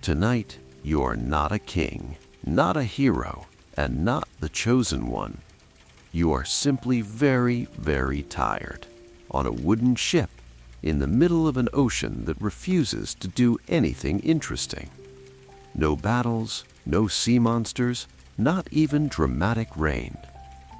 Tonight, you're not a king, not a hero, and not the chosen one. You are simply very, very tired, on a wooden ship, in the middle of an ocean that refuses to do anything interesting. No battles, no sea monsters, not even dramatic rain.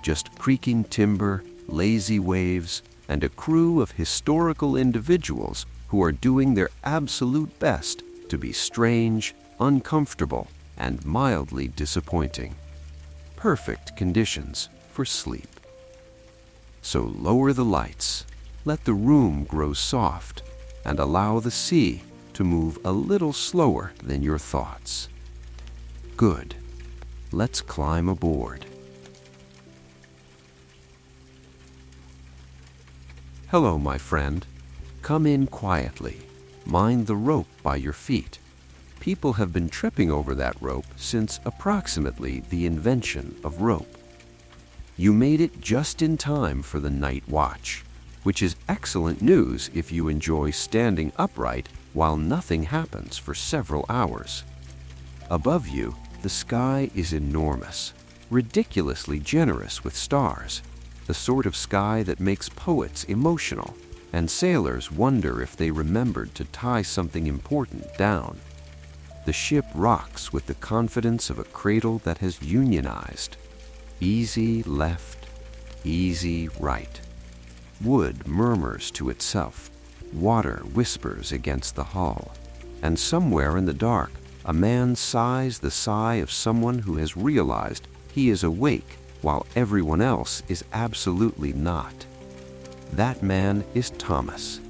Just creaking timber, lazy waves, and a crew of historical individuals who are doing their absolute best to be strange, uncomfortable, and mildly disappointing. Perfect conditions for sleep. So lower the lights, let the room grow soft, and allow the sea to move a little slower than your thoughts. Good. Let's climb aboard. Hello, my friend. Come in quietly. Mind the rope by your feet. People have been tripping over that rope since approximately the invention of rope. You made it just in time for the night watch, which is excellent news if you enjoy standing upright while nothing happens for several hours. Above you, the sky is enormous, ridiculously generous with stars, the sort of sky that makes poets emotional, and sailors wonder if they remembered to tie something important down. The ship rocks with the confidence of a cradle that has unionized. Easy left, easy right. Wood murmurs to itself. Water whispers against the hull. And somewhere in the dark, a man sighs the sigh of someone who has realized he is awake while everyone else is absolutely not. That man is Thomas.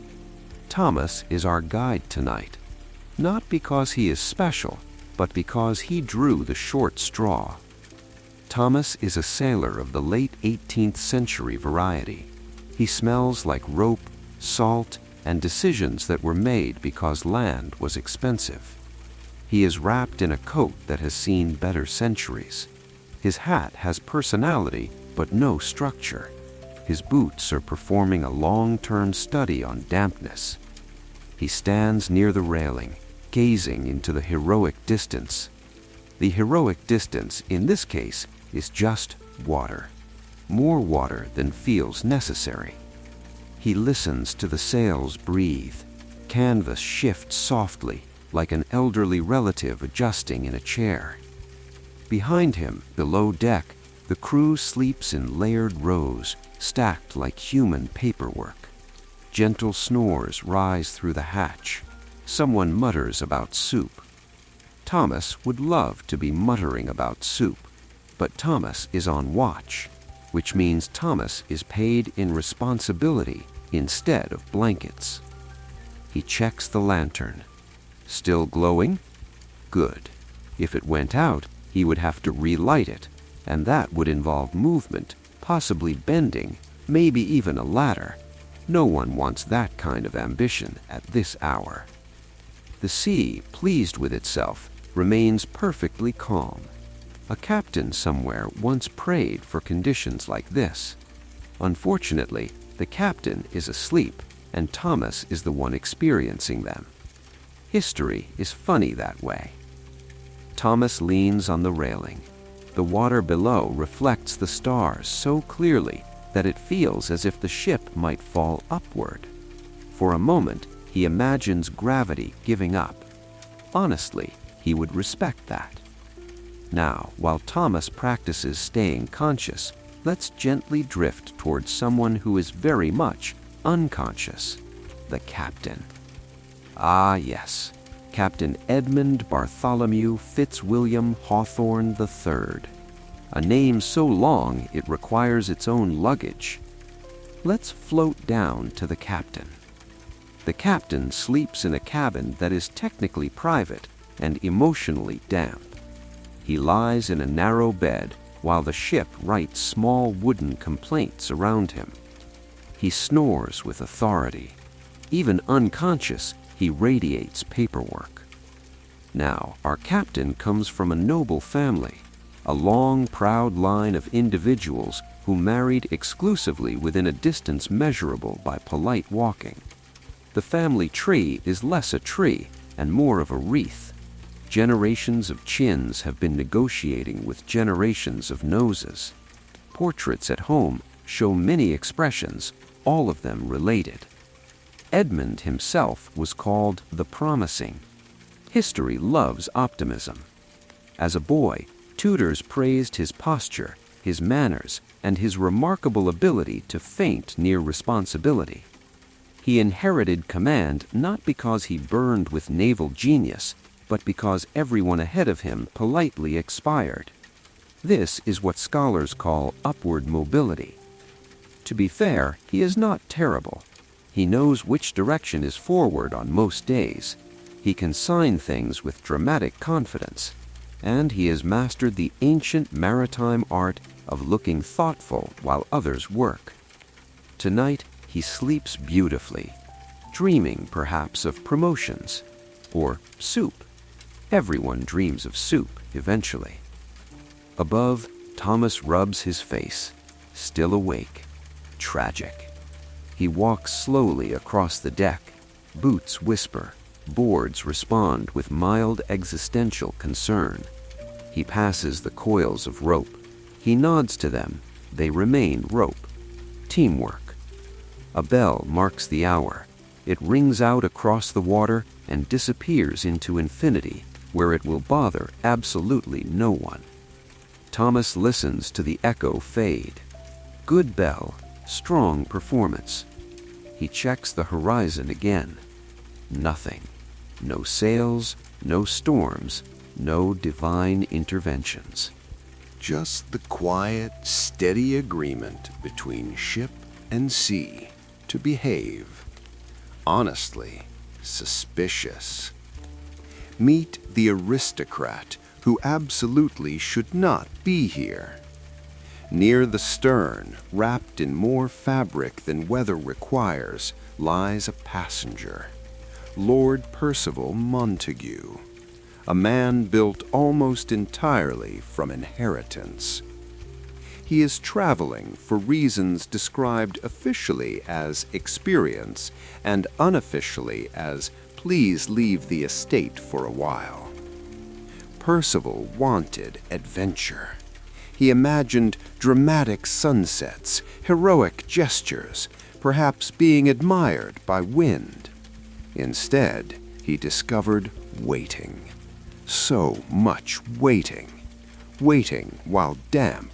Thomas is our guide tonight, not because he is special, but because he drew the short straw. Thomas is a sailor of the late 18th century variety. He smells like rope, salt, and decisions that were made because land was expensive. He is wrapped in a coat that has seen better centuries. His hat has personality, but no structure. His boots are performing a long-term study on dampness. He stands near the railing, gazing into the heroic distance. The heroic distance, in this case, is just water. More water than feels necessary. He listens to the sails breathe. Canvas shifts softly, like an elderly relative adjusting in a chair. Behind him, below deck, the crew sleeps in layered rows, stacked like human paperwork. Gentle snores rise through the hatch. Someone mutters about soup. Thomas would love to be muttering about soup, but Thomas is on watch, which means Thomas is paid in responsibility instead of blankets. He checks the lantern. Still glowing? Good. If it went out, he would have to relight it, and that would involve movement, possibly bending, maybe even a ladder. No one wants that kind of ambition at this hour. The sea, pleased with itself, remains perfectly calm. A captain somewhere once prayed for conditions like this. Unfortunately, the captain is asleep, and Thomas is the one experiencing them. History is funny that way. Thomas leans on the railing. The water below reflects the stars so clearly that it feels as if the ship might fall upward. For a moment, he imagines gravity giving up. Honestly, he would respect that. Now, while Thomas practices staying conscious, let's gently drift towards someone who is very much unconscious, the captain. Ah, yes, Captain Edmund Bartholomew Fitzwilliam Hawthorne III. A name so long it requires its own luggage. Let's float down to the captain. The captain sleeps in a cabin that is technically private and emotionally damp. He lies in a narrow bed while the ship writes small wooden complaints around him. He snores with authority. Even unconscious, he radiates paperwork. Now, our captain comes from a noble family, a long, proud line of individuals who married exclusively within a distance measurable by polite walking. The family tree is less a tree and more of a wreath. Generations of chins have been negotiating with generations of noses. Portraits at home show many expressions, all of them related. Edmund himself was called the Promising. History loves optimism. As a boy, tutors praised his posture, his manners, and his remarkable ability to feint near responsibility. He inherited command not because he burned with naval genius, but because everyone ahead of him politely expired. This is what scholars call upward mobility. To be fair, he is not terrible. He knows which direction is forward on most days. He can sign things with dramatic confidence. And he has mastered the ancient maritime art of looking thoughtful while others work. Tonight, he sleeps beautifully, dreaming perhaps of promotions or soup. Everyone dreams of soup eventually. Above, Thomas rubs his face, still awake, tragic. He walks slowly across the deck. Boots whisper. Boards respond with mild existential concern. He passes the coils of rope. He nods to them. They remain rope. Teamwork. A bell marks the hour. It rings out across the water and disappears into infinity, where it will bother absolutely no one. Thomas listens to the echo fade. Good bell, strong performance. He checks the horizon again. Nothing. No sails, no storms, no divine interventions. Just the quiet, steady agreement between ship and sea to behave. Honestly, suspicious. Meet the aristocrat who absolutely should not be here. Near the stern, wrapped in more fabric than weather requires, lies a passenger. Lord Percival Montague, a man built almost entirely from inheritance. He is traveling for reasons described officially as experience and unofficially as please leave the estate for a while. Percival wanted adventure. He imagined dramatic sunsets, heroic gestures, perhaps being admired by wind. Instead, he discovered waiting. So much waiting. Waiting while damp.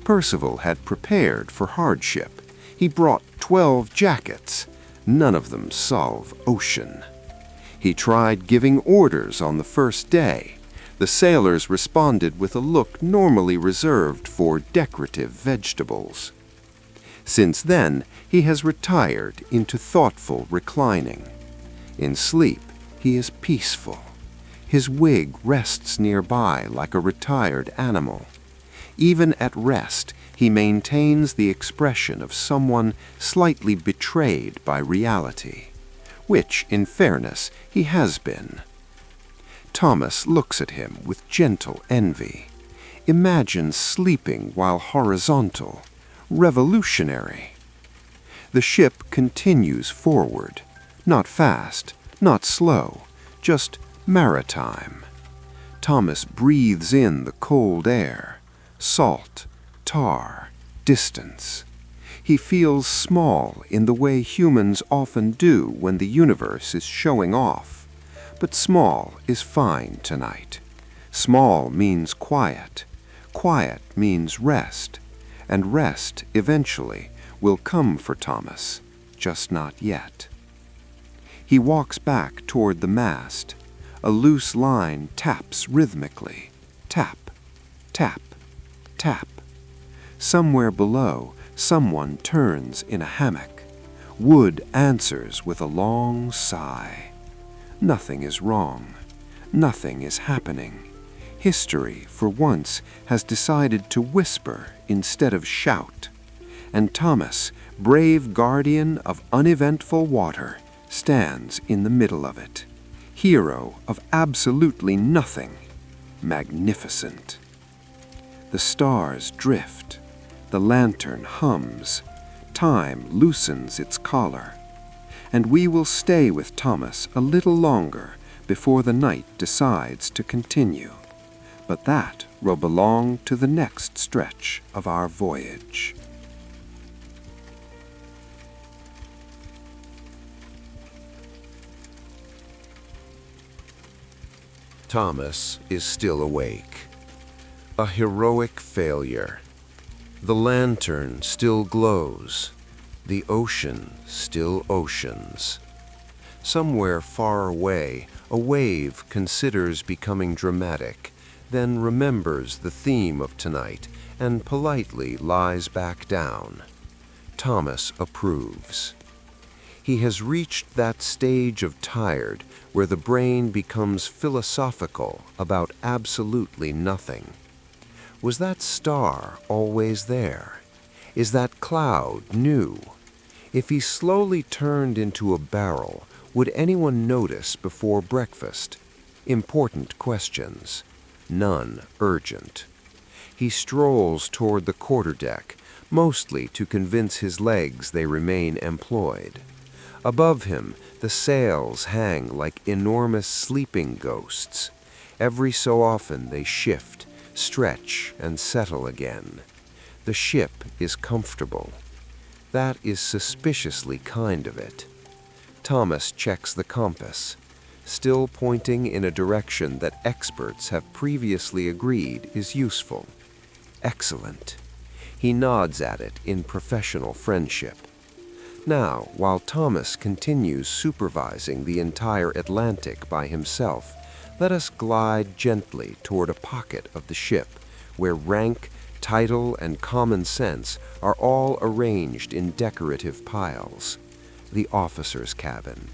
Percival had prepared for hardship. He brought 12 jackets. None of them solve ocean. He tried giving orders on the first day. The sailors responded with a look normally reserved for decorative vegetables. Since then, he has retired into thoughtful reclining. In sleep, he is peaceful. His wig rests nearby like a retired animal. Even at rest, he maintains the expression of someone slightly betrayed by reality, which, in fairness, he has been. Thomas looks at him with gentle envy. Imagine sleeping while horizontal, revolutionary. The ship continues forward, not fast, not slow, just maritime. Thomas breathes in the cold air, salt, tar, distance. He feels small in the way humans often do when the universe is showing off. But small is fine tonight. Small means quiet. Quiet means rest. And rest, eventually, will come for Thomas, just not yet. He walks back toward the mast. A loose line taps rhythmically. Tap, tap, tap. Somewhere below, someone turns in a hammock. Wood answers with a long sigh. Nothing is wrong. Nothing is happening. History, for once, has decided to whisper instead of shout. And Thomas, brave guardian of uneventful water, stands in the middle of it. Hero of absolutely nothing. Magnificent. The stars drift. The lantern hums. Time loosens its collar. And we will stay with Thomas a little longer before the night decides to continue, but that will belong to the next stretch of our voyage. Thomas is still awake. A heroic failure. The lantern still glows. The ocean still oceans. Somewhere far away, a wave considers becoming dramatic, then remembers the theme of tonight and politely lies back down. Thomas approves. He has reached that stage of tired where the brain becomes philosophical about absolutely nothing. Was that star always there? Is that cloud new? If he slowly turned into a barrel, would anyone notice before breakfast? Important questions. None urgent. He strolls toward the quarterdeck, mostly to convince his legs they remain employed. Above him, the sails hang like enormous sleeping ghosts. Every so often they shift, stretch, and settle again. The ship is comfortable. That is suspiciously kind of it. Thomas checks the compass, still pointing in a direction that experts have previously agreed is useful. Excellent. He nods at it in professional friendship. Now, while Thomas continues supervising the entire Atlantic by himself, let us glide gently toward a pocket of the ship where rank, title, and common sense are all arranged in decorative piles. The officer's cabin.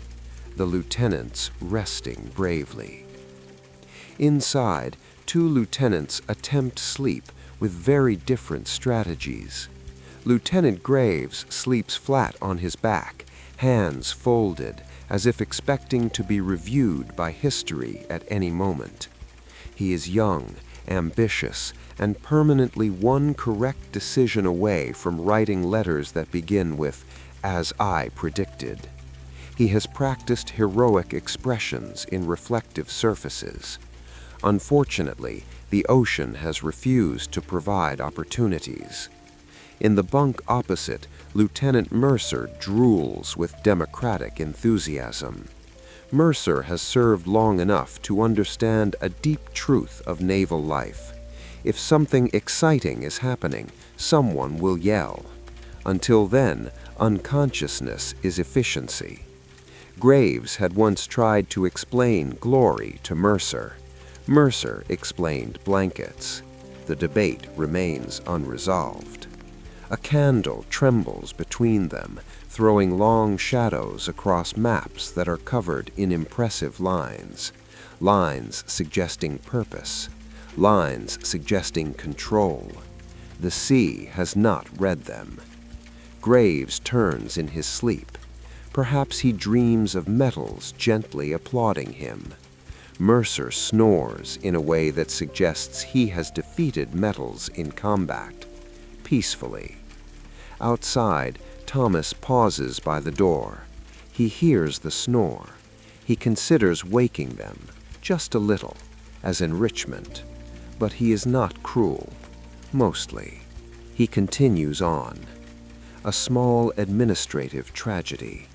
The lieutenants resting bravely. Inside, 2 lieutenants attempt sleep with very different strategies. Lieutenant Graves sleeps flat on his back, hands folded, as if expecting to be reviewed by history at any moment. He is young, ambitious, and permanently one correct decision away from writing letters that begin with, "As I predicted." He has practiced heroic expressions in reflective surfaces. Unfortunately, the ocean has refused to provide opportunities. In the bunk opposite, Lieutenant Mercer drools with democratic enthusiasm. Mercer has served long enough to understand a deep truth of naval life. If something exciting is happening, someone will yell. Until then, unconsciousness is efficiency. Graves had once tried to explain glory to Mercer. Mercer explained blankets. The debate remains unresolved. A candle trembles between them, throwing long shadows across maps that are covered in impressive lines. Lines suggesting purpose. Lines suggesting control. The sea has not read them. Graves turns in his sleep. Perhaps he dreams of metals gently applauding him. Mercer snores in a way that suggests he has defeated metals in combat. Peacefully. Outside, Thomas pauses by the door. He hears the snore. He considers waking them, just a little, as enrichment. But he is not cruel. Mostly. He continues on. A small administrative tragedy.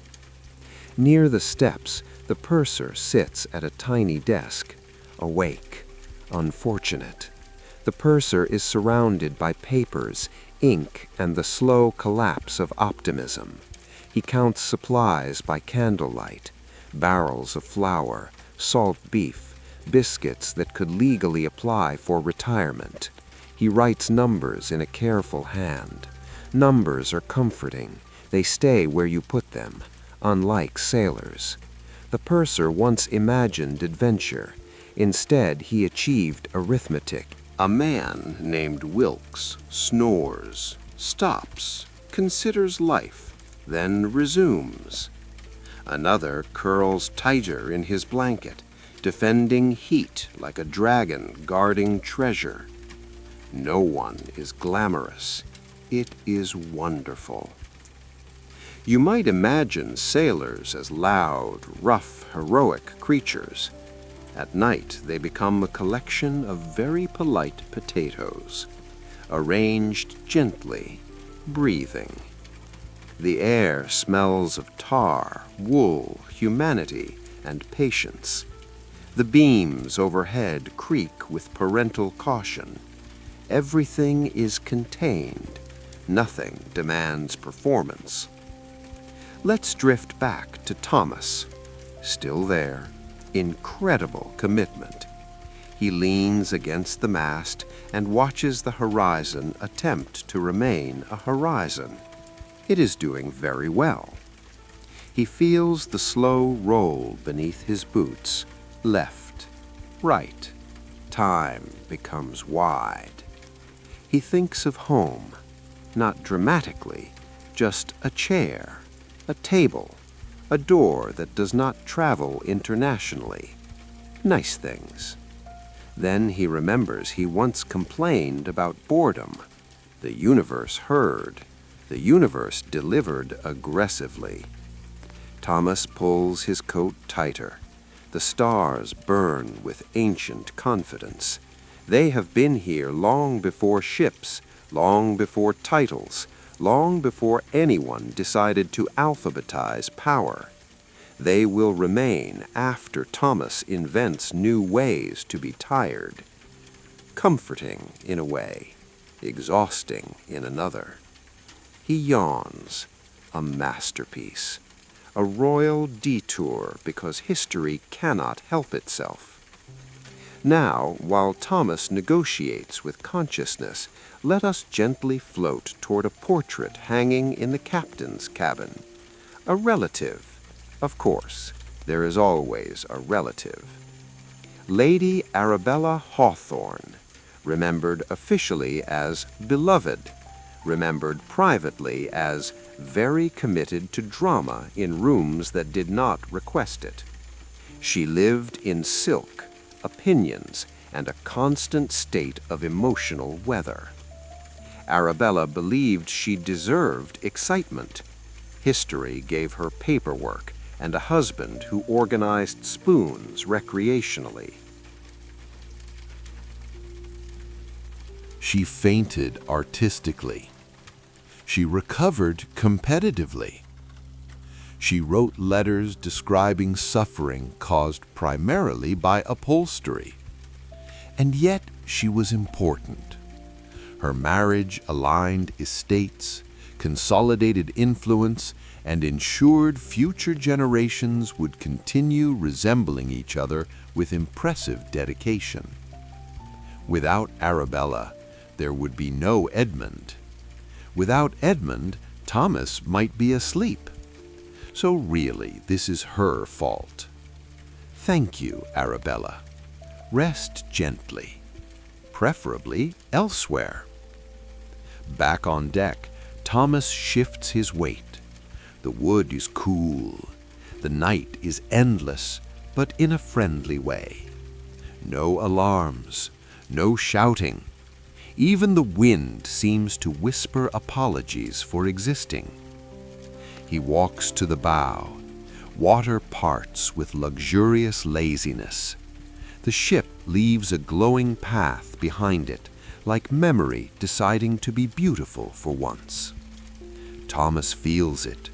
Near the steps, the purser sits at a tiny desk, awake, unfortunate. The purser is surrounded by papers, ink, and the slow collapse of optimism. He counts supplies by candlelight, barrels of flour, salt beef, biscuits that could legally apply for retirement. He writes numbers in a careful hand. Numbers are comforting. They stay where you put them, unlike sailors. The purser once imagined adventure. Instead, he achieved arithmetic. A man named Wilkes snores, stops, considers life, then resumes. Another curls tighter in his blanket, defending heat like a dragon guarding treasure. No one is glamorous. It is wonderful. You might imagine sailors as loud, rough, heroic creatures. At night, they become a collection of very polite potatoes, arranged gently, breathing. The air smells of tar, wool, humanity, and patience. The beams overhead creak with parental caution. Everything is contained. Nothing demands performance. Let's drift back to Thomas. Still there, incredible commitment. He leans against the mast and watches the horizon attempt to remain a horizon. It is doing very well. He feels the slow roll beneath his boots. Left, right. Time becomes wide. He thinks of home, not dramatically, just a chair, a table, a door that does not travel internationally. Nice things. Then he remembers he once complained about boredom. The universe heard. The universe delivered aggressively. Thomas pulls his coat tighter. The stars burn with ancient confidence. They have been here long before ships, long before titles, long before anyone decided to alphabetize power. They will remain after Thomas invents new ways to be tired. Comforting in a way, exhausting in another. He yawns, a masterpiece, a royal detour because history cannot help itself. Now, while Thomas negotiates with consciousness, let us gently float toward a portrait hanging in the captain's cabin. A relative. Of course, there is always a relative. Lady Arabella Hawthorne, remembered officially as beloved, remembered privately as very committed to drama in rooms that did not request it. She lived in silk, opinions, and a constant state of emotional weather. Arabella believed she deserved excitement. History gave her paperwork and a husband who organized spoons recreationally. She fainted artistically. She recovered competitively. She wrote letters describing suffering caused primarily by upholstery. And yet she was important. Her marriage aligned estates, consolidated influence, and ensured future generations would continue resembling each other with impressive dedication. Without Arabella, there would be no Edmund. Without Edmund, Thomas might be asleep. So really, this is her fault. Thank you, Arabella. Rest gently, preferably elsewhere. Back on deck, Thomas shifts his weight. The wood is cool. The night is endless, but in a friendly way. No alarms, no shouting. Even the wind seems to whisper apologies for existing. He walks to the bow. Water parts with luxurious laziness. The ship leaves a glowing path behind it, like memory deciding to be beautiful for once. Thomas feels it,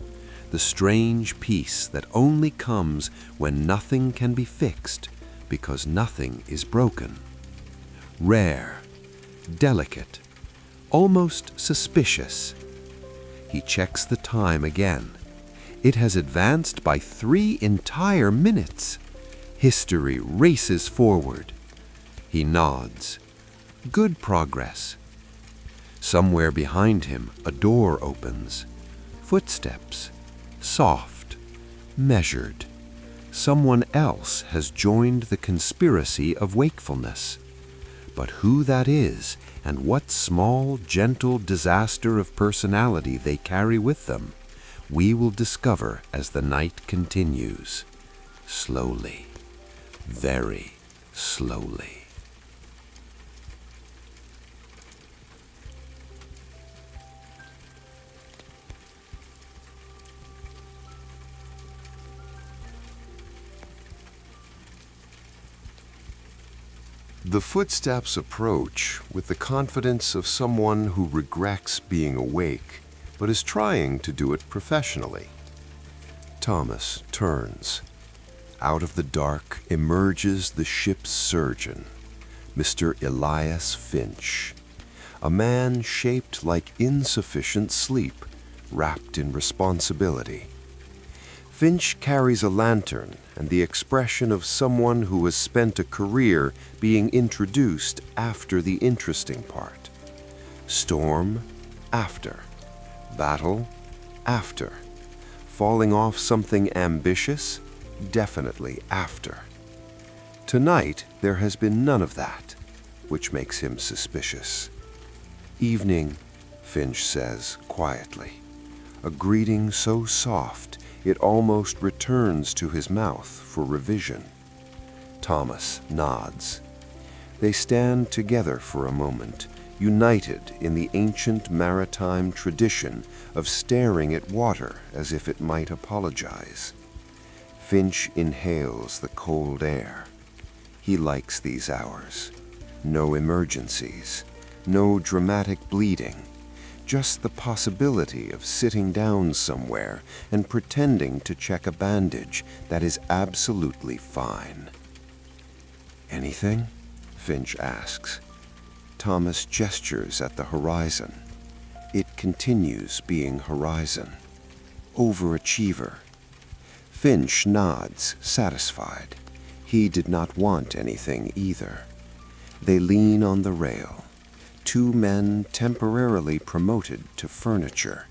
the strange peace that only comes when nothing can be fixed because nothing is broken. Rare, delicate, almost suspicious. He checks the time again. It has advanced by 3 entire minutes. History races forward. He nods. Good progress. Somewhere behind him, a door opens. Footsteps. Soft. Measured. Someone else has joined the conspiracy of wakefulness. But who that is, and what small, gentle disaster of personality they carry with them, we will discover as the night continues. Slowly. Very slowly. The footsteps approach with the confidence of someone who regrets being awake, but is trying to do it professionally. Thomas turns. Out of the dark emerges the ship's surgeon, Mr. Elias Finch, a man shaped like insufficient sleep, wrapped in responsibility. Finch carries a lantern and the expression of someone who has spent a career being introduced after the interesting part. Storm, after. Battle, after. Falling off something ambitious, definitely after. Tonight, there has been none of that, which makes him suspicious. Evening, Finch says quietly, a greeting so soft it almost returns to his mouth for revision. Thomas nods. They stand together for a moment, united in the ancient maritime tradition of staring at water as if it might apologize. Finch inhales the cold air. He likes these hours. No emergencies, no dramatic bleeding, just the possibility of sitting down somewhere and pretending to check a bandage that is absolutely fine. Anything? Finch asks. Thomas gestures at the horizon. It continues being horizon. Overachiever. Finch nods, satisfied. He did not want anything either. They lean on the rail. Two men temporarily promoted to furniture.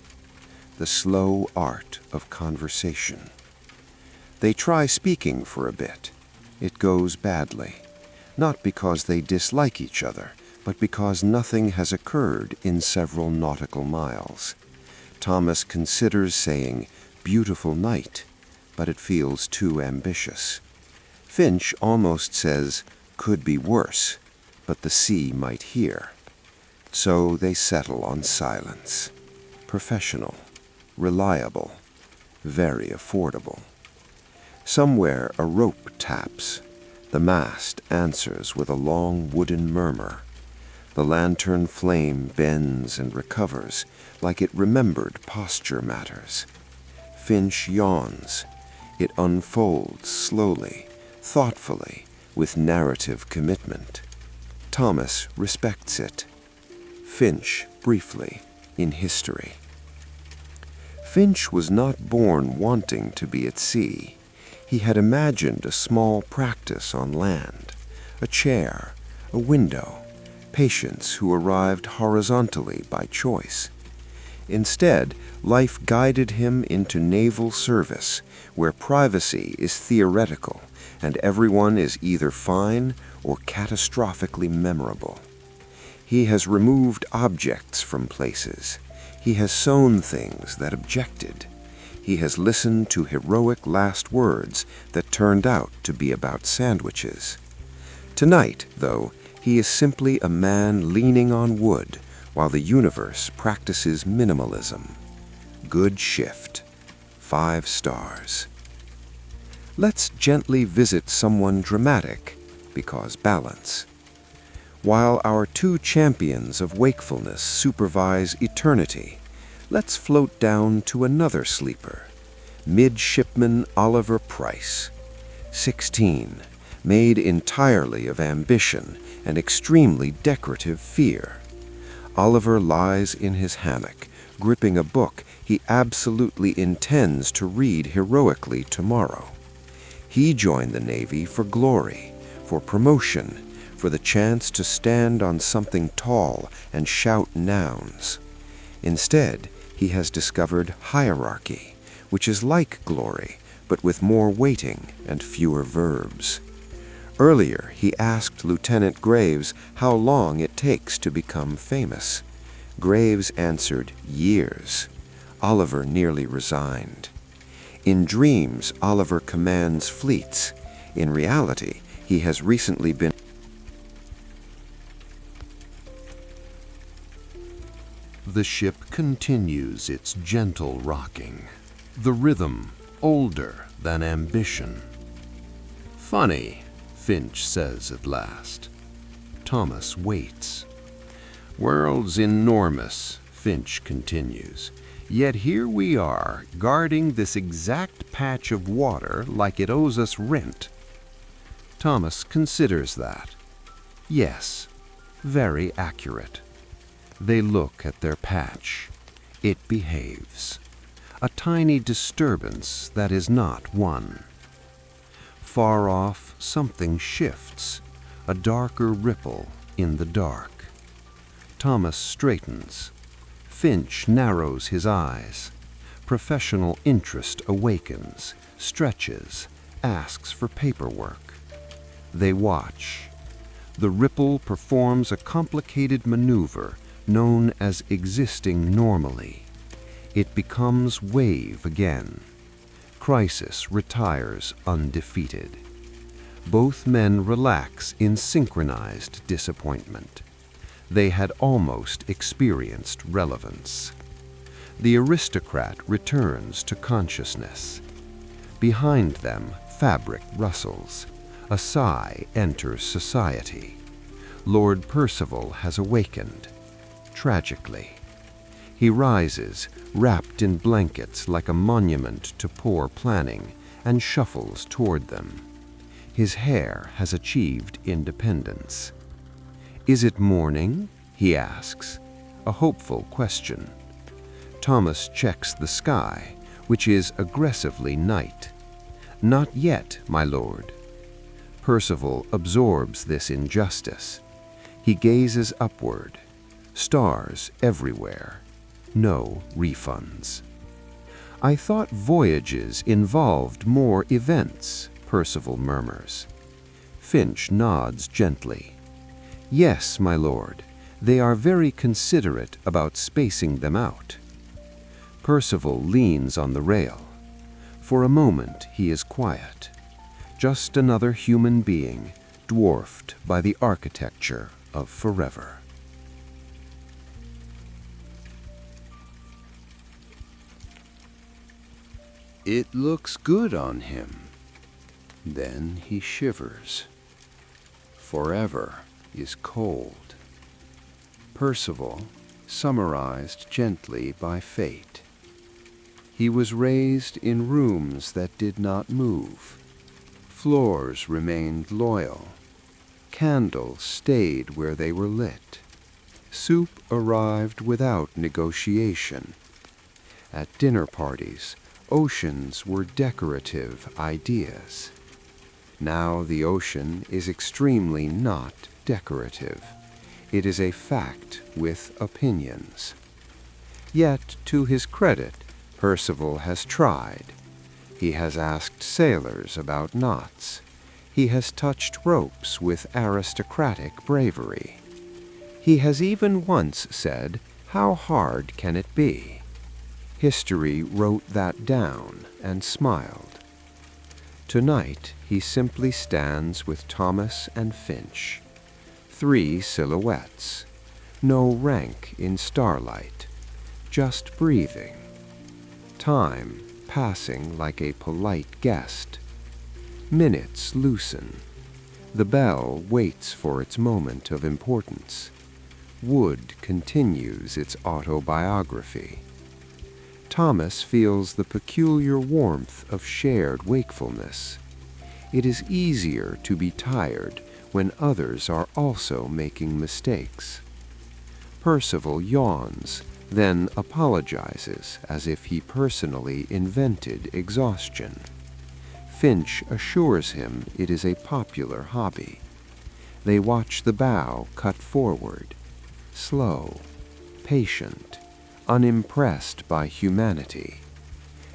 The slow art of conversation. They try speaking for a bit. It goes badly. Not because they dislike each other, but because nothing has occurred in several nautical miles. Thomas considers saying, "beautiful night," but it feels too ambitious. Finch almost says, "could be worse," but the sea might hear. So they settle on silence. Professional, reliable, very affordable. Somewhere a rope taps. The mast answers with a long wooden murmur. The lantern flame bends and recovers, like it remembered posture matters. Finch yawns. It unfolds slowly, thoughtfully, with narrative commitment. Thomas respects it. Finch, briefly, in history. Finch was not born wanting to be at sea. He had imagined a small practice on land, a chair, a window, patients who arrived horizontally by choice. Instead, life guided him into naval service, where privacy is theoretical and everyone is either fine or catastrophically memorable. He has removed objects from places. He has sown things that objected. He has listened to heroic last words that turned out to be about sandwiches. Tonight, though, he is simply a man leaning on wood while the universe practices minimalism. Good shift. 5 stars. Let's gently visit someone dramatic, because balance. While our two champions of wakefulness supervise eternity, let's float down to another sleeper, Midshipman Oliver Price, 16, made entirely of ambition and extremely decorative fear. Oliver lies in his hammock, gripping a book he absolutely intends to read heroically tomorrow. He joined the Navy for glory, for promotion, for the chance to stand on something tall and shout nouns. Instead, he has discovered hierarchy, which is like glory, but with more weighting and fewer verbs. Earlier, he asked Lieutenant Graves how long it takes to become famous. Graves answered, years. Oliver nearly resigned. In dreams, Oliver commands fleets. In reality, he has recently been The ship continues its gentle rocking, the rhythm older than ambition. Funny, Finch says at last. Thomas waits. "World's enormous," Finch continues. "Yet here we are, guarding this exact patch of water like it owes us rent." Thomas considers that. Yes, very accurate. They look at their patch. It behaves. A tiny disturbance that is not one. Far off, something shifts, a darker ripple in the dark. Thomas straightens. Finch narrows his eyes. Professional interest awakens, stretches, asks for paperwork. They watch. The ripple performs a complicated maneuver known as existing normally. It becomes wave again. Crisis retires undefeated. Both men relax in synchronized disappointment. They had almost experienced relevance. The aristocrat returns to consciousness. Behind them, fabric rustles. A sigh enters society. Lord Percival has awakened. Tragically. He rises, wrapped in blankets like a monument to poor planning, and shuffles toward them. His hair has achieved independence. "Is it morning?" he asks, a hopeful question. Thomas checks the sky, which is aggressively night. "Not yet, my lord." Percival absorbs this injustice. He gazes upward. Stars everywhere. No refunds. "I thought voyages involved more events," Percival murmurs. Finch nods gently. "Yes, my lord, they are very considerate about spacing them out." Percival leans on the rail. For a moment he is quiet. Just another human being, dwarfed by the architecture of forever. It looks good on him. Then he shivers. Forever is cold. Percival, summarized gently by fate. He was raised in rooms that did not move. Floors remained loyal. Candles stayed where they were lit. Soup arrived without negotiation. At dinner parties, oceans were decorative ideas. Now the ocean is extremely not decorative. It is a fact with opinions. Yet, to his credit, Percival has tried. He has asked sailors about knots. He has touched ropes with aristocratic bravery. He has even once said, "How hard can it be?" History wrote that down and smiled. Tonight he simply stands with Thomas and Finch. 3 silhouettes. No rank in starlight. Just breathing. Time passing like a polite guest. Minutes loosen. The bell waits for its moment of importance. Wood continues its autobiography. Thomas feels the peculiar warmth of shared wakefulness. It is easier to be tired when others are also making mistakes. Percival yawns, then apologizes as if he personally invented exhaustion. Finch assures him it is a popular hobby. They watch the bow cut forward, slow, patient, unimpressed by humanity.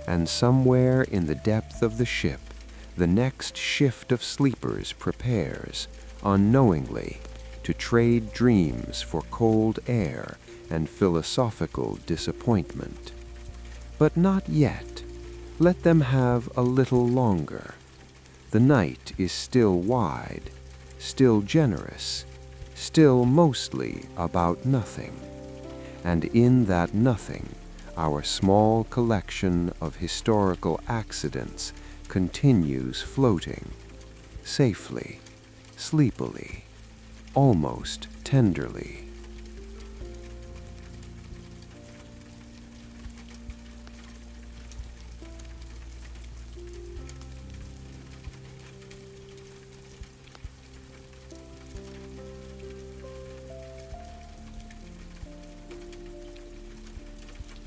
And somewhere in the depth of the ship, the next shift of sleepers prepares, unknowingly, to trade dreams for cold air and philosophical disappointment. But not yet. Let them have a little longer. The night is still wide, still generous, still mostly about nothing. And in that nothing, our small collection of historical accidents continues floating, safely, sleepily, almost tenderly.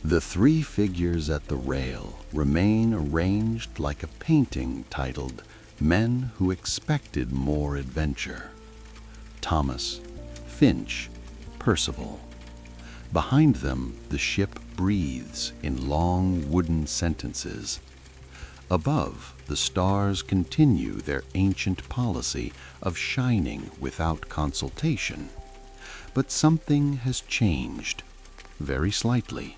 The three figures at the rail remain arranged like a painting titled Men Who Expected More Adventure. Thomas, Finch, Percival. Behind them, the ship breathes in long wooden sentences. Above, the stars continue their ancient policy of shining without consultation. But something has changed, very slightly.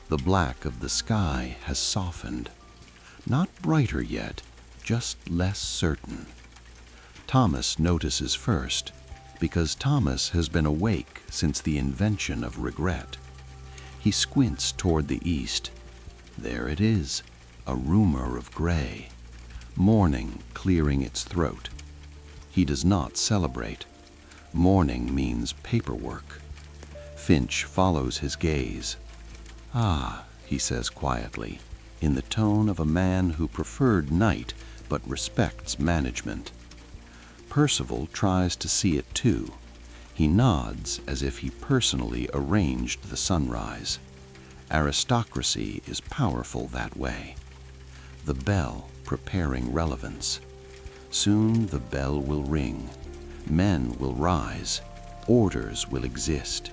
The black of the sky has softened. Not brighter yet, just less certain. Thomas notices first, because Thomas has been awake since the invention of regret. He squints toward the east. There it is, a rumor of gray. Morning clearing its throat. He does not celebrate. Morning means paperwork. Finch follows his gaze. "Ah," he says quietly, in the tone of a man who preferred night but respects management. Percival tries to see it too. He nods as if he personally arranged the sunrise. Aristocracy is powerful that way. The bell preparing relevance. Soon the bell will ring. Men will rise. Orders will exist.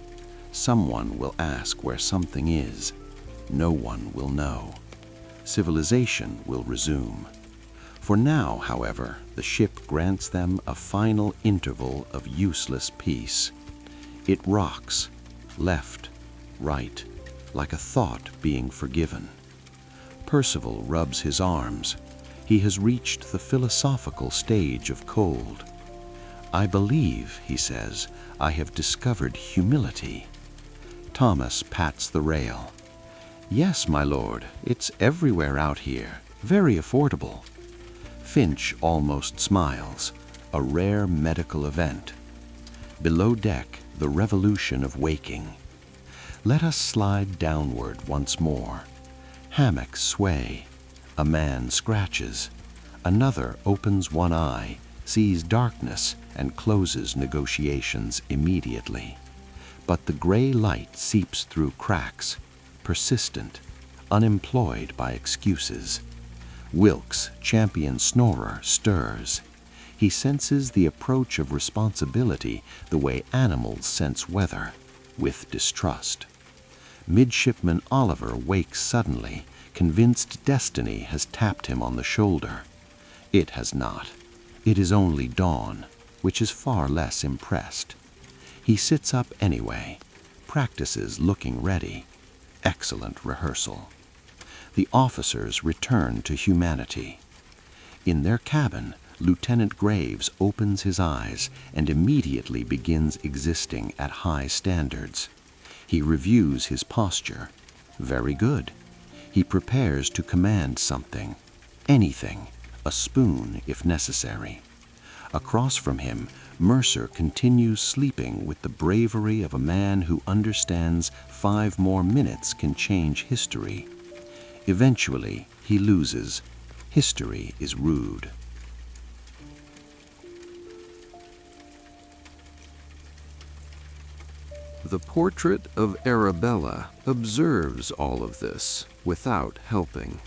Someone will ask where something is. No one will know. Civilization will resume. For now, however, the ship grants them a final interval of useless peace. It rocks, left, right, like a thought being forgiven. Percival rubs his arms. He has reached the philosophical stage of cold. "I believe," he says, "I have discovered humility." Thomas pats the rail. "Yes, my lord, it's everywhere out here. Very affordable." Finch almost smiles. A rare medical event. Below deck, the revolution of waking. Let us slide downward once more. Hammocks sway. A man scratches. Another opens one eye, sees darkness, and closes negotiations immediately. But the gray light seeps through cracks, persistent, unemployed by excuses. Wilkes, champion snorer, stirs. He senses the approach of responsibility the way animals sense weather, with distrust. Midshipman Oliver wakes suddenly, convinced destiny has tapped him on the shoulder. It has not. It is only dawn, which is far less impressed. He sits up anyway, practices looking ready. Excellent rehearsal. The officers return to humanity. In their cabin, Lieutenant Graves opens his eyes and immediately begins existing at high standards. He reviews his posture. Very good. He prepares to command something. Anything. A spoon, if necessary. Across from him, Mercer continues sleeping with the bravery of a man who understands 5 more minutes can change history. Eventually, he loses. History is rude. The portrait of Arabella observes all of this without helping.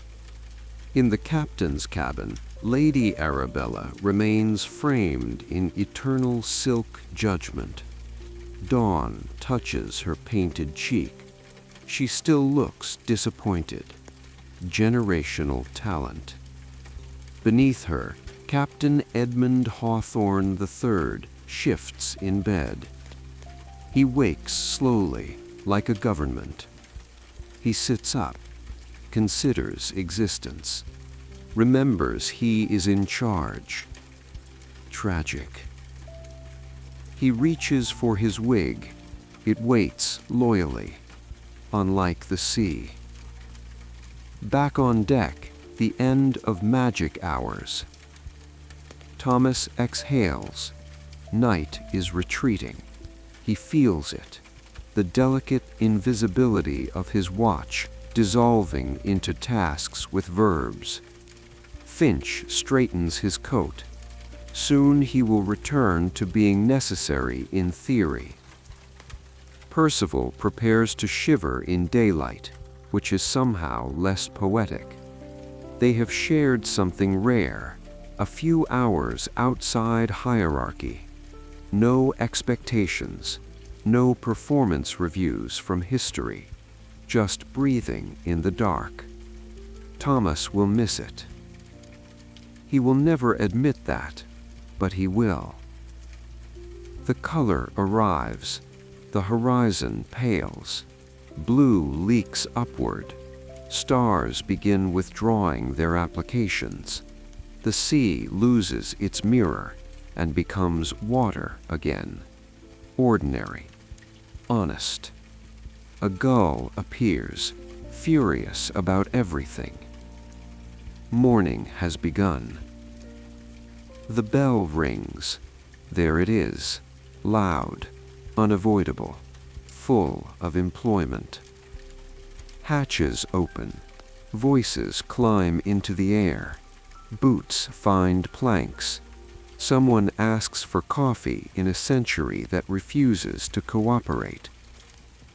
In the captain's cabin, Lady Arabella remains framed in eternal silk judgment. Dawn touches her painted cheek. She still looks disappointed. Generational talent. Beneath her, Captain Edmund Hawthorne III shifts in bed. He wakes slowly, like a government. He sits up, considers existence, remembers he is in charge. Tragic. He reaches for his wig. It waits loyally, unlike the sea. Back on deck, the end of magic hours. Thomas exhales. Night is retreating. He feels it, the delicate invisibility of his watch dissolving into tasks with verbs. Finch straightens his coat. Soon he will return to being necessary in theory. Percival prepares to shiver in daylight, which is somehow less poetic. They have shared something rare, a few hours outside hierarchy. No expectations, no performance reviews from history, just breathing in the dark. Thomas will miss it. He will never admit that, but he will. The color arrives. The horizon pales. Blue leaks upward. Stars begin withdrawing their applications. The sea loses its mirror and becomes water again. Ordinary. Honest. A gull appears, furious about everything. Morning has begun. The bell rings. There it is, loud, unavoidable, full of employment. Hatches open. Voices climb into the air. Boots find planks. Someone asks for coffee in a century that refuses to cooperate.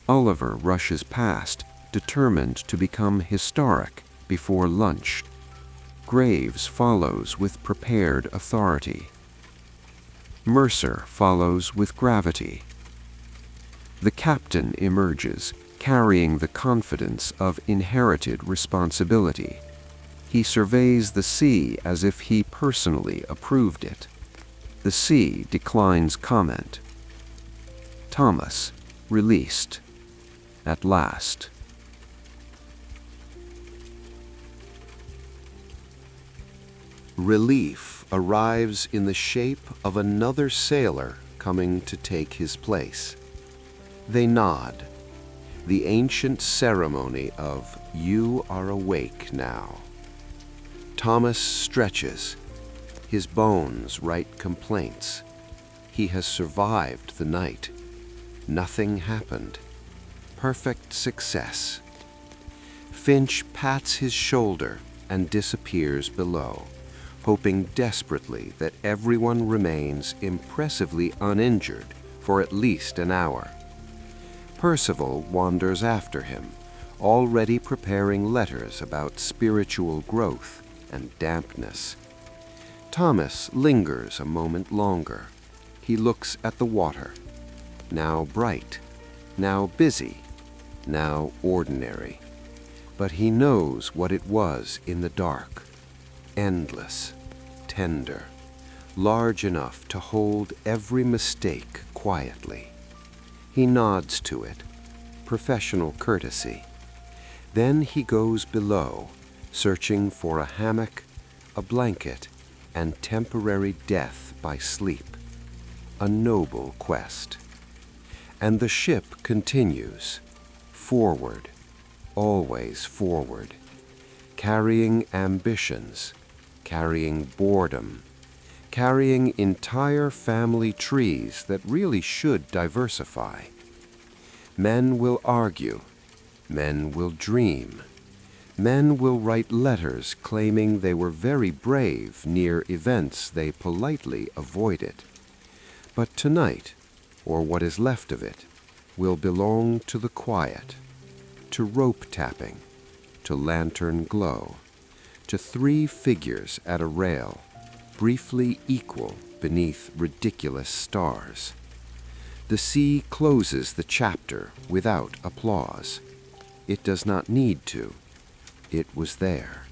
Oliver rushes past, determined to become historic before lunch. Graves follows with prepared authority. Mercer follows with gravity. The captain emerges, carrying the confidence of inherited responsibility. He surveys the sea as if he personally approved it. The sea declines comment. Thomas, released. At last. Relief arrives in the shape of another sailor coming to take his place. They nod. The ancient ceremony of "you are awake now." Thomas stretches. His bones write complaints. He has survived the night. Nothing happened. Perfect success. Finch pats his shoulder and disappears below, hoping desperately that everyone remains impressively uninjured for at least an hour. Percival wanders after him, already preparing letters about spiritual growth and dampness. Thomas lingers a moment longer. He looks at the water, now bright, now busy, now ordinary. But he knows what it was in the dark. Endless, tender, large enough to hold every mistake quietly. He nods to it, professional courtesy. Then he goes below, searching for a hammock, a blanket, and temporary death by sleep. A noble quest. And the ship continues, forward, always forward, carrying ambitions, carrying boredom, carrying entire family trees that really should diversify. Men will argue, men will dream, men will write letters claiming they were very brave near events they politely avoided. But tonight, or what is left of it, will belong to the quiet, to rope tapping, to lantern glow, to 3 figures at a rail, briefly equal beneath ridiculous stars. The sea closes the chapter without applause. It does not need to. It was there.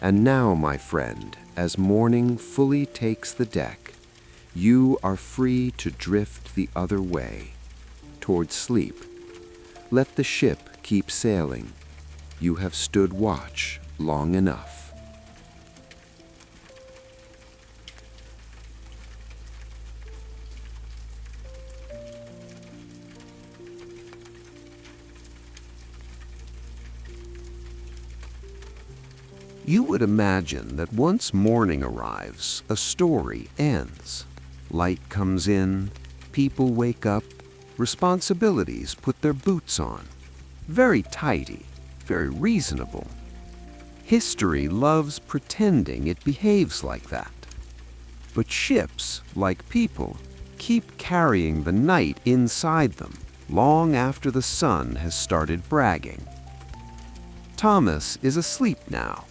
And now, my friend, as morning fully takes the deck, you are free to drift the other way, toward sleep. Let the ship keep sailing. You have stood watch long enough. You would imagine that once morning arrives, a story ends. Light comes in, people wake up, responsibilities put their boots on. Very tidy, very reasonable. History loves pretending it behaves like that. But ships, like people, keep carrying the night inside them long after the sun has started bragging. Thomas is asleep now,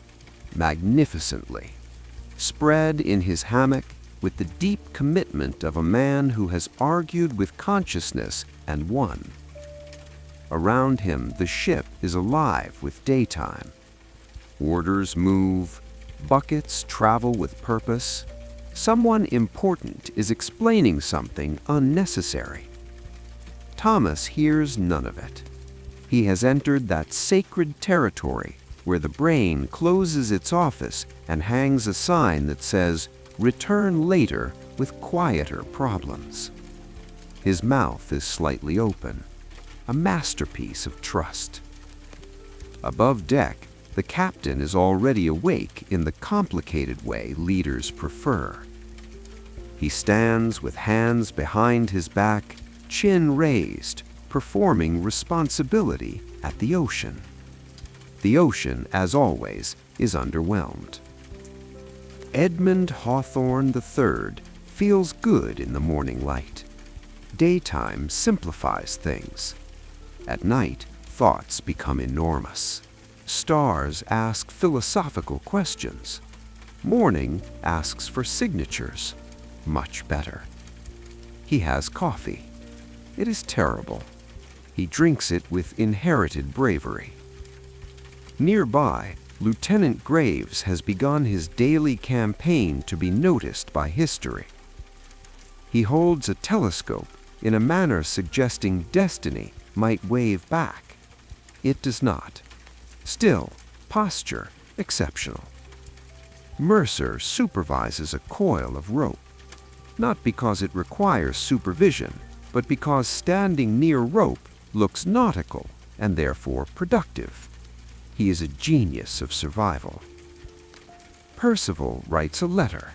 magnificently, spread in his hammock with the deep commitment of a man who has argued with consciousness and won. Around him, the ship is alive with daytime. Orders move, buckets travel with purpose. Someone important is explaining something unnecessary. Thomas hears none of it. He has entered that sacred territory where the brain closes its office and hangs a sign that says, "Return later with quieter problems." His mouth is slightly open, a masterpiece of trust. Above deck, the captain is already awake in the complicated way leaders prefer. He stands with hands behind his back, chin raised, performing responsibility at the ocean. The ocean, as always, is underwhelmed. Edmund Hawthorne III feels good in the morning light. Daytime simplifies things. At night, thoughts become enormous. Stars ask philosophical questions. Morning asks for signatures. Much better. He has coffee. It is terrible. He drinks it with inherited bravery. Nearby, Lieutenant Graves has begun his daily campaign to be noticed by history. He holds a telescope in a manner suggesting destiny might wave back. It does not. Still, posture exceptional. Mercer supervises a coil of rope, not because it requires supervision, but because standing near rope looks nautical and therefore productive. He is a genius of survival. Percival writes a letter.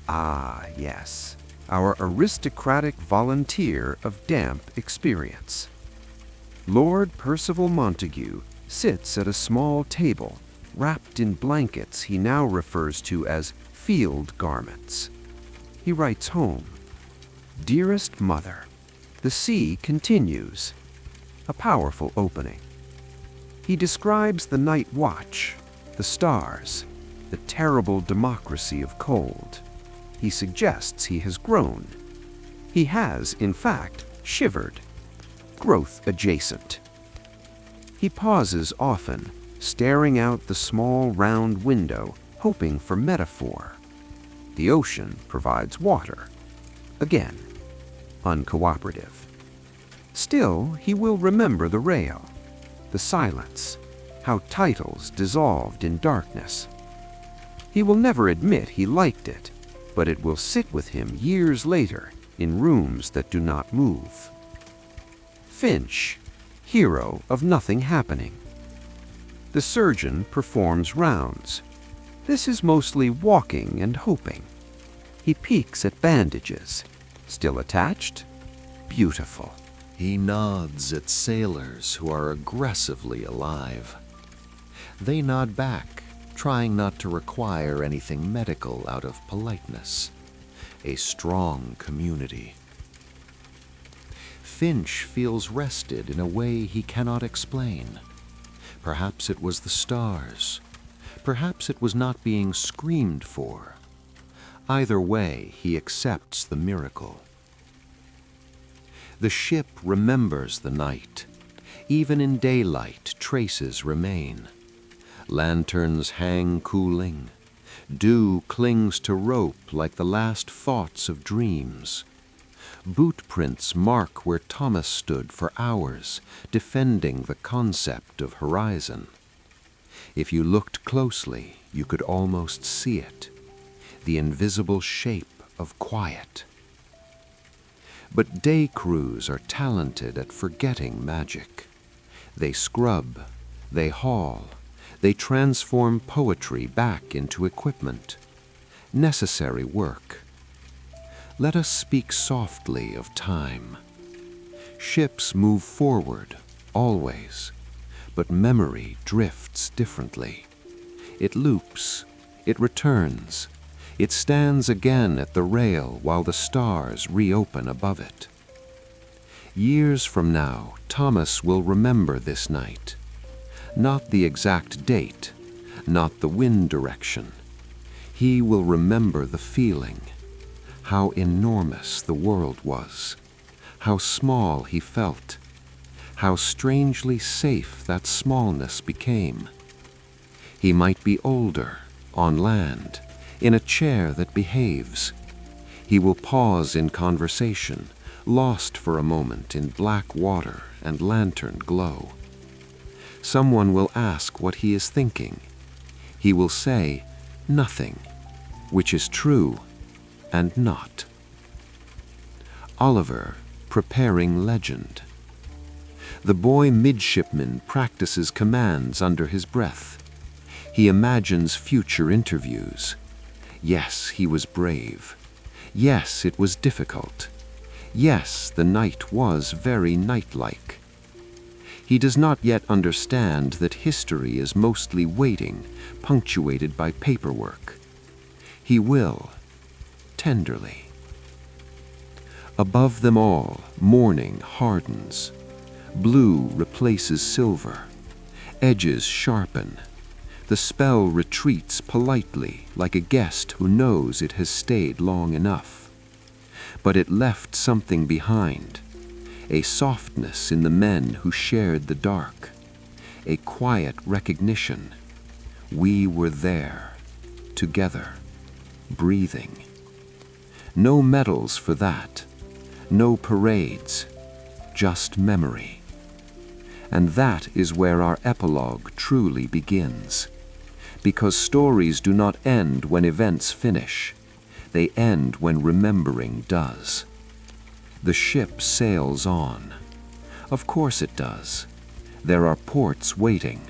Ah, yes, our aristocratic volunteer of damp experience. Lord Percival Montague sits at a small table, wrapped in blankets he now refers to as field garments. He writes home. Dearest Mother, the sea continues. A powerful opening. He describes the night watch, the stars, the terrible democracy of cold. He suggests he has grown. He has, in fact, shivered. Growth adjacent. He pauses often, staring out the small round window, hoping for metaphor. The ocean provides water. Again, uncooperative. Still, he will remember the rail, the silence, how titles dissolved in darkness. He will never admit he liked it, but it will sit with him years later in rooms that do not move. Finch, hero of nothing happening. The surgeon performs rounds. This is mostly walking and hoping. He peeks at bandages. Still attached? Beautiful. He nods at sailors who are aggressively alive. They nod back, trying not to require anything medical out of politeness. A strong community. Finch feels rested in a way he cannot explain. Perhaps it was the stars. Perhaps it was not being screamed for. Either way, he accepts the miracle. The ship remembers the night. Even in daylight, traces remain. Lanterns hang cooling. Dew clings to rope like the last thoughts of dreams. Boot prints mark where Thomas stood for hours, defending the concept of horizon. If you looked closely, you could almost see it, the invisible shape of quiet. But day crews are talented at forgetting magic. They scrub, they haul, they transform poetry back into equipment. Necessary work. let us speak softly of time. Ships move forward, always, but memory drifts differently. It loops, it returns, it stands again at the rail while the stars reopen above it. Years from now, Thomas will remember this night. Not the exact date, not the wind direction. He will remember the feeling, how enormous the world was, how small he felt, how strangely safe that smallness became. He might be older, on land, in a chair that behaves. He will pause in conversation, lost for a moment in black water and lantern glow. Someone will ask what he is thinking. He will say, nothing, which is true and not. Oliver, preparing legend. The boy midshipman practices commands under his breath. He imagines future interviews. Yes, he was brave. Yes, it was difficult. Yes, the night was very night-like. He does not yet understand that history is mostly waiting, punctuated by paperwork. He will, tenderly. Above them all, morning hardens. Blue replaces silver. Edges sharpen. The spell retreats politely, like a guest who knows it has stayed long enough. But it left something behind. A softness in the men who shared the dark. A quiet recognition. We were there, together, breathing. No medals for that. No parades. Just memory. And that is where our epilogue truly begins. Because stories do not end when events finish. They end when remembering does. The ship sails on. Of course it does. There are ports waiting,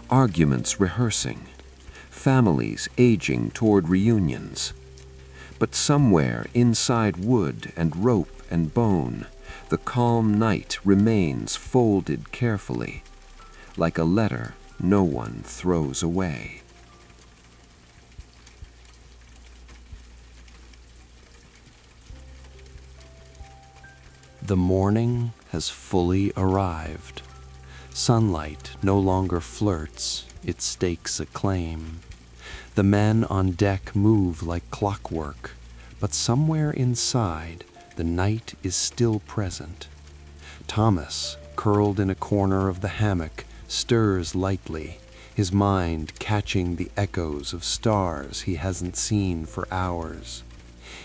arguments rehearsing, families aging toward reunions. But somewhere inside wood and rope and bone, the calm night remains folded carefully, like a letter no one throws away. The morning has fully arrived. Sunlight no longer flirts, it stakes a claim. The men on deck move like clockwork, but somewhere inside, the night is still present. Thomas, curled in a corner of the hammock, stirs lightly, his mind catching the echoes of stars he hasn't seen for hours.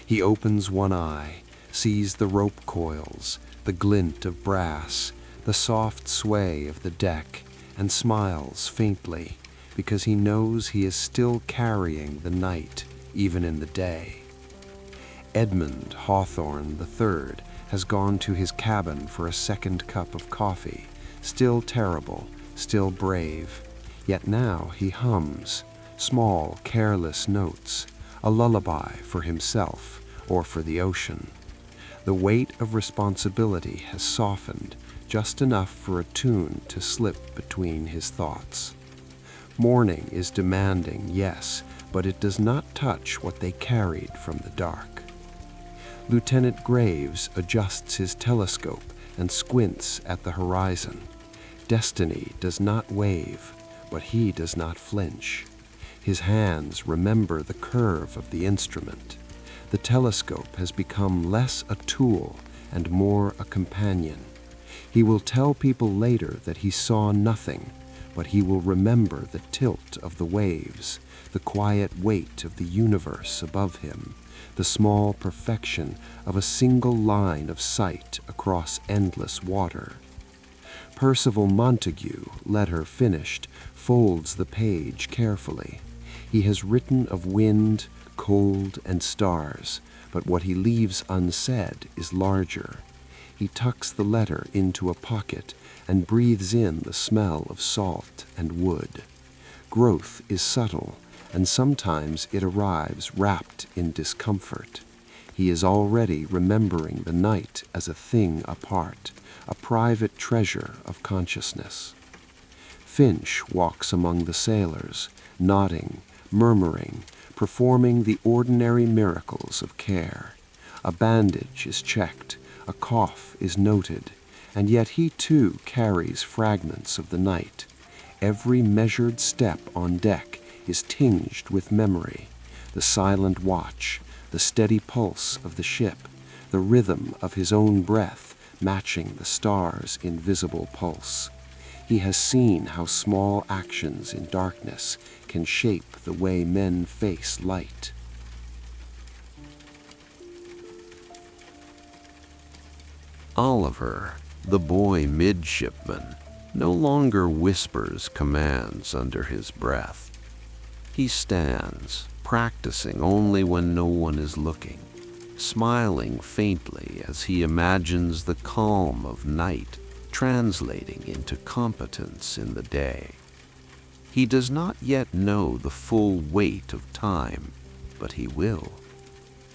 He opens one eye, sees the rope coils, the glint of brass, the soft sway of the deck, and smiles faintly, because he knows he is still carrying the night, even in the day. Edmund Hawthorne III has gone to his cabin for a second cup of coffee, still terrible, still brave, yet now he hums, small, careless notes, a lullaby for himself or for the ocean. The weight of responsibility has softened just enough for a tune to slip between his thoughts. Morning is demanding, yes, but it does not touch what they carried from the dark. Lieutenant Graves adjusts his telescope and squints at the horizon. Destiny does not wave, but he does not flinch. His hands remember the curve of the instrument. The telescope has become less a tool and more a companion. He will tell people later that he saw nothing, but he will remember the tilt of the waves, the quiet weight of the universe above him, the small perfection of a single line of sight across endless water. Percival Montague, letter finished, folds the page carefully. He has written of wind, cold, and stars, but what he leaves unsaid is larger. He tucks the letter into a pocket and breathes in the smell of salt and wood. Growth is subtle, and sometimes it arrives wrapped in discomfort. He is already remembering the night as a thing apart, a private treasure of consciousness. Finch walks among the sailors, nodding, murmuring, performing the ordinary miracles of care. A bandage is checked, a cough is noted, and yet he too carries fragments of the night. Every measured step on deck is tinged with memory, the silent watch, the steady pulse of the ship, the rhythm of his own breath matching the stars' invisible pulse. He has seen how small actions in darkness can shape the way men face light. Oliver, the boy midshipman, no longer whispers commands under his breath. He stands, practicing only when no one is looking, smiling faintly as he imagines the calm of night translating into competence in the day. He does not yet know the full weight of time, but he will.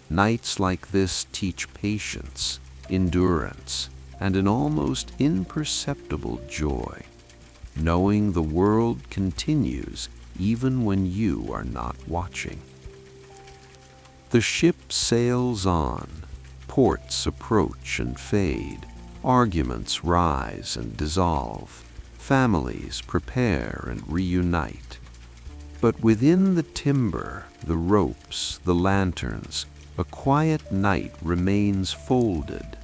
Nights like this teach patience, endurance, and an almost imperceptible joy, knowing the world continues even when you are not watching. The ship sails on, ports approach and fade, arguments rise and dissolve, families prepare and reunite. But within the timber, the ropes, the lanterns, a quiet night remains folded,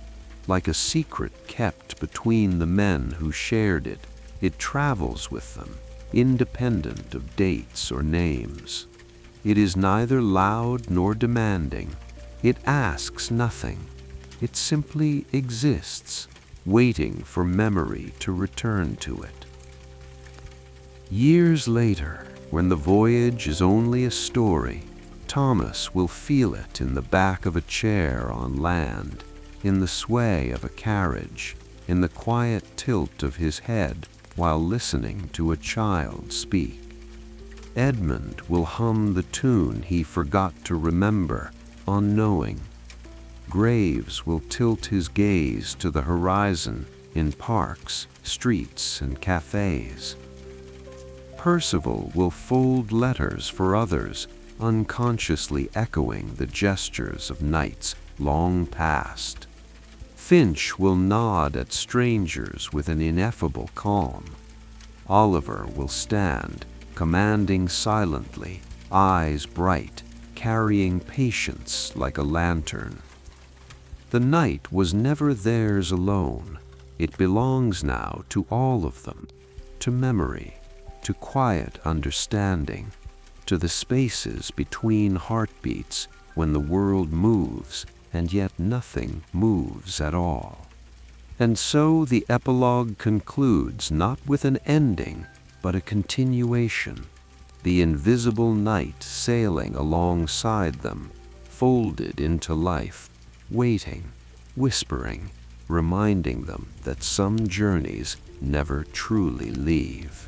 like a secret kept between the men who shared it. It travels with them, independent of dates or names. It is neither loud nor demanding. It asks nothing. It simply exists, waiting for memory to return to it. Years later, when the voyage is only a story, Thomas will feel it in the back of a chair on land, in the sway of a carriage, in the quiet tilt of his head while listening to a child speak. Edmund will hum the tune he forgot to remember, unknowing. Graves will tilt his gaze to the horizon in parks, streets, and cafes. Percival will fold letters for others, unconsciously echoing the gestures of nights long past. Finch will nod at strangers with an ineffable calm. Oliver will stand, commanding silently, eyes bright, carrying patience like a lantern. The night was never theirs alone. It belongs now to all of them, to memory, to quiet understanding, to the spaces between heartbeats when the world moves and yet nothing moves at all. And so the epilogue concludes not with an ending, but a continuation, the invisible night sailing alongside them, folded into life, waiting, whispering, reminding them that some journeys never truly leave.